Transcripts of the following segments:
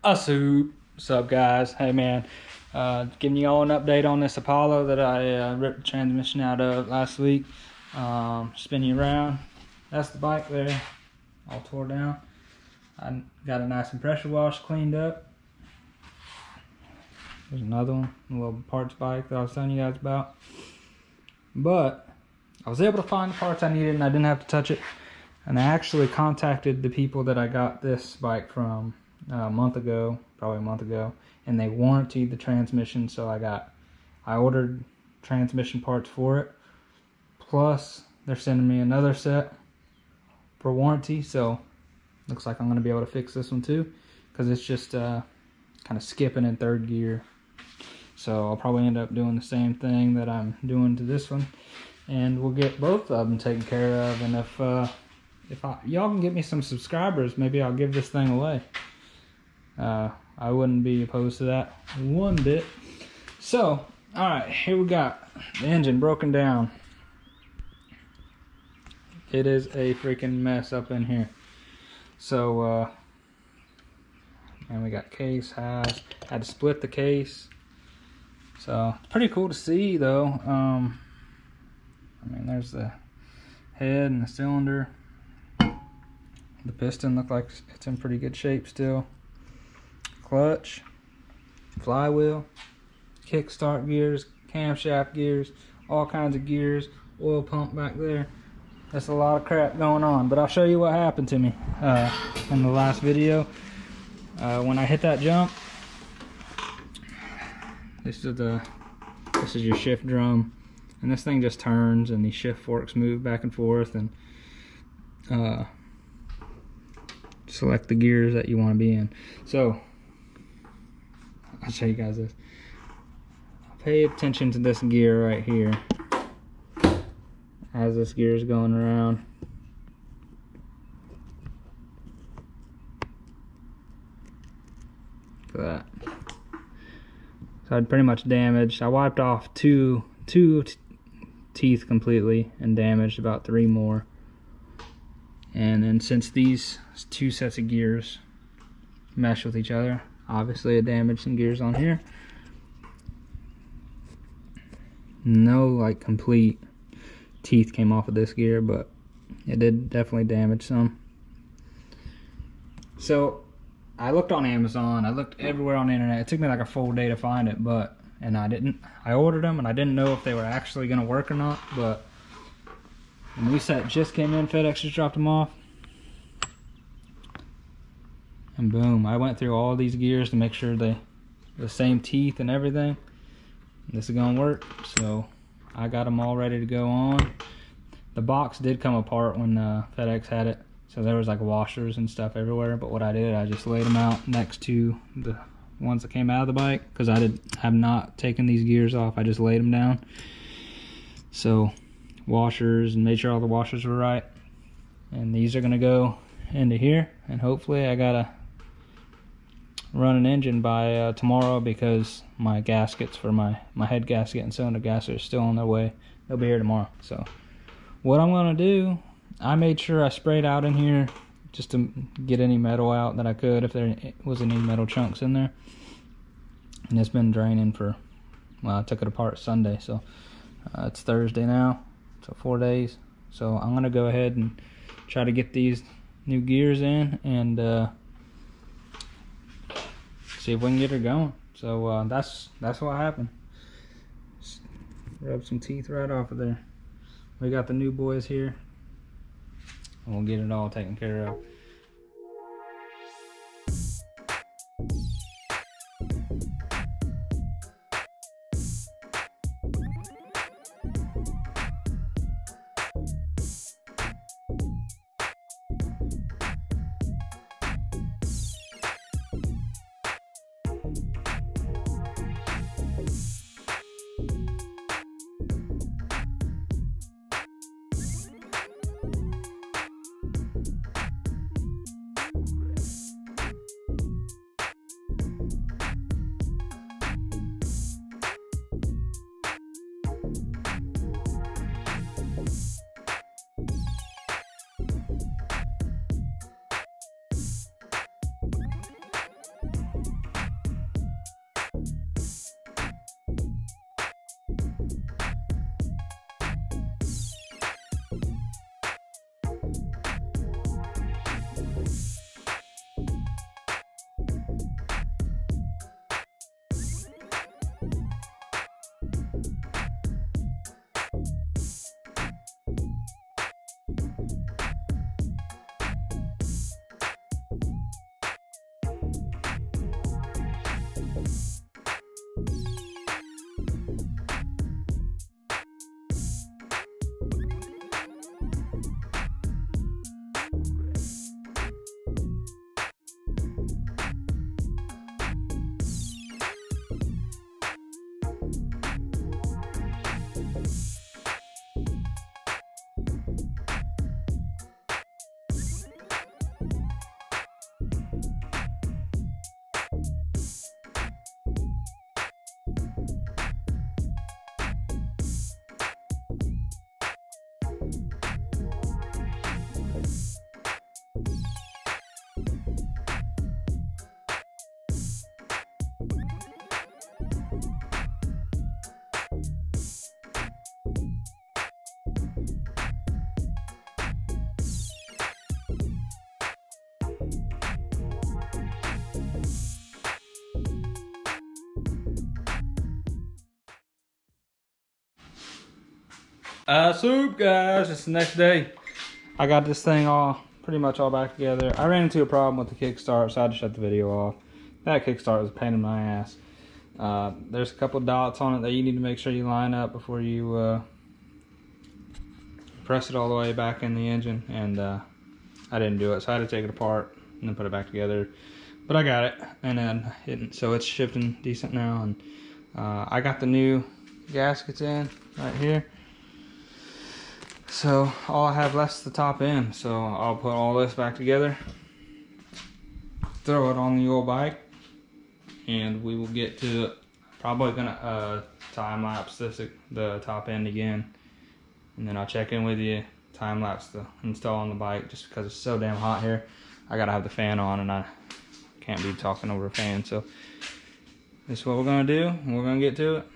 What's up, guys? Hey man, giving you all an update on this Apollo that I ripped the transmission out of last week. Spinning around. That's the bike there, all tore down. I got it nice and pressure washed, cleaned up. There's another one, a little parts bike that I was telling you guys about. But I was able to find the parts I needed and I didn't have to touch it. And I actually contacted the people that I got this bike from a month ago, probably a month ago, and they warranted the transmission. So I ordered transmission parts for it, plus they're sending me another set for warranty. So looks like I'm going to be able to fix this one too, because it's just kind of skipping in third gear. So I'll probably end up doing the same thing that I'm doing to this one, and we'll get both of them taken care of. And if y'all can get me some subscribers, maybe I'll give this thing away. I wouldn't be opposed to that one bit. So, alright, here we got the engine broken down. It is a freaking mess up in here. So, and we got case highs. Had to split the case. So, it's pretty cool to see though. I mean, there's the head and the cylinder. The piston looks like it's in pretty good shape still. Clutch, flywheel, kickstart gears, camshaft gears, all kinds of gears, oil pump back there. That's a lot of crap going on, but I'll show you what happened to me in the last video. When I hit that jump, this is your shift drum, and this thing just turns and these shift forks move back and forth, and select the gears that you want to be in. So I'll show you guys this. Pay attention to this gear right here as this gear is going around. Look at that. So I'd pretty much damaged. I wiped off two teeth completely and damaged about 3 more. And then since these 2 sets of gears mesh with each other, obviously it damaged some gears on here. No like complete teeth came off of this gear, but it did definitely damage some. So I looked on Amazon, I looked everywhere on the internet. It took me like a full day to find it, I ordered them and I didn't know if they were actually gonna work or not, but the new set just came in, FedEx just dropped them off. And boom, I went through all these gears to make sure they the same teeth and everything. This is gonna work, so I got them all ready to go on. The box did come apart when FedEx had it, so there was like washers and stuff everywhere. But what I did, I just laid them out next to the ones that came out of the bike, because I have not taken these gears off. I just laid them down. So washers, and made sure all the washers were right. And these are gonna go into here, and hopefully I gotta run an engine by tomorrow, because my gaskets for my head gasket and cylinder gasket are still on their way. They'll be here tomorrow. So what I'm gonna do, I made sure I sprayed out in here just to get any metal out that I could, if there was any metal chunks in there. And it's been draining for, well, I took it apart Sunday, so it's Thursday now, so 4 days. So I'm gonna go ahead and try to get these new gears in and see if we can get her going. So that's what happened. Just rub some teeth right off of there. We got the new boys here, and we'll get it all taken care of. Soup, guys. It's the next day. I got this thing pretty much all back together. I ran into a problem with the kickstart, so I had to shut the video off. That kickstart was a pain in my ass. There's a couple dots on it that you need to make sure you line up before you press it all the way back in the engine, and I didn't do it, so I had to take it apart and then put it back together. But I got it, and then so it's shifting decent now, and I got the new gaskets in right here. So all I have left is the top end, so I'll put all this back together, throw it on the old bike, and we will get to it. Probably gonna time lapse the top end again, and then I'll check in with you, time lapse the install on the bike, just because it's so damn hot here. I gotta have the fan on, and I can't be talking over a fan. So this is what we're gonna do, and we're gonna get to it.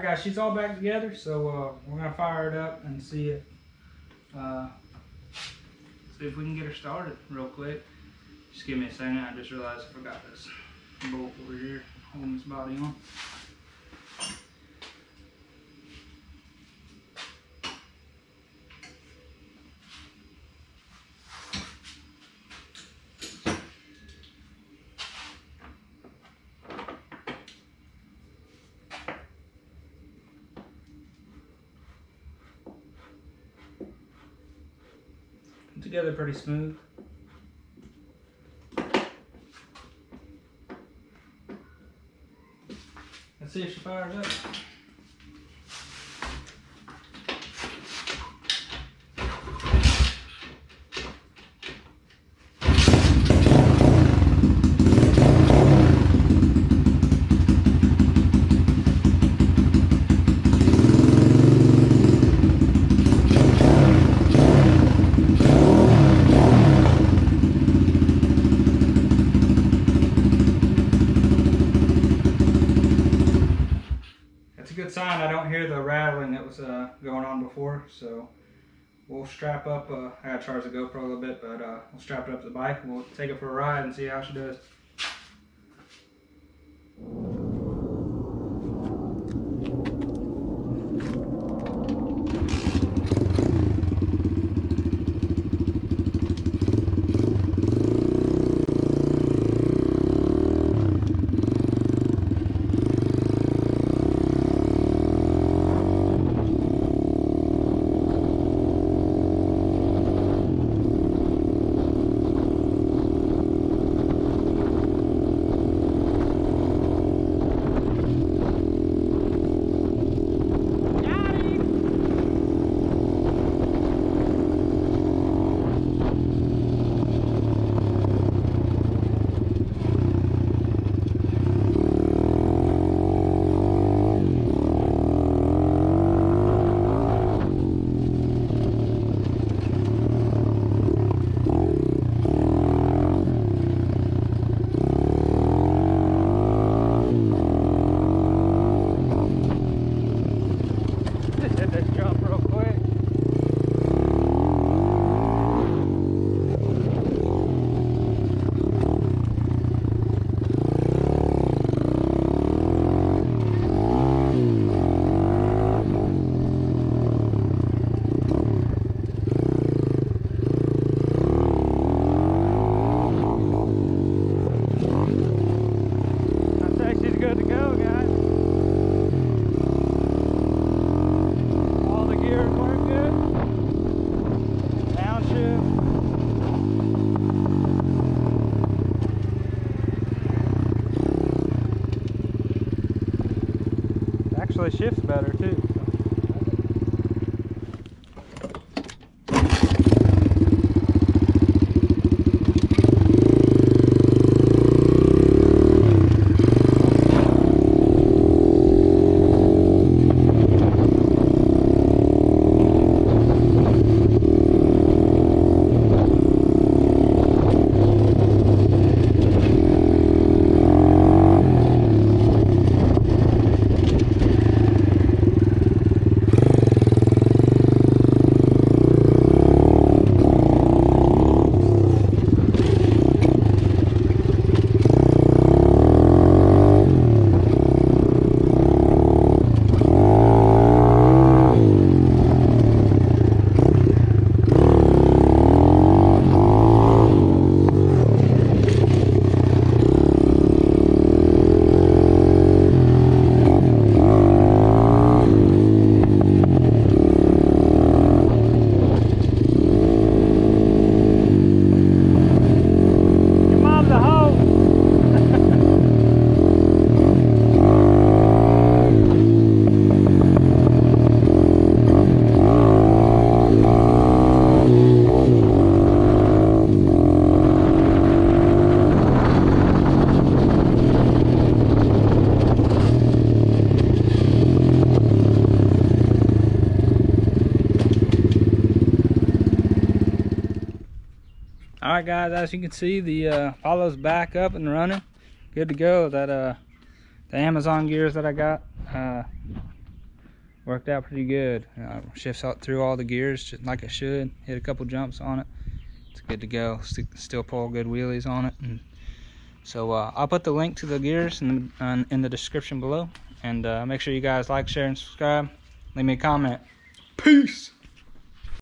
guys, she's all back together, so we're gonna fire it up and see if we can get her started real quick. Just give me a second. I just realized I forgot this bolt over here holding this body on. Together pretty smooth. Let's see if she fires up. Good sign. I don't hear the rattling that was going on before, so we'll strap up. I gotta charge the GoPro a little bit, but we'll strap it up to the bike and we'll take it for a ride and see how she does. Actually shifts better too. Alright guys, as you can see, the Apollo's back up and running. Good to go. That the Amazon gears that I got worked out pretty good. Shifts out through all the gears just like it should. Hit a couple jumps on it. It's good to go. Still pull good wheelies on it. And so I'll put the link to the gears in the description below. And make sure you guys like, share, and subscribe. Leave me a comment. Peace.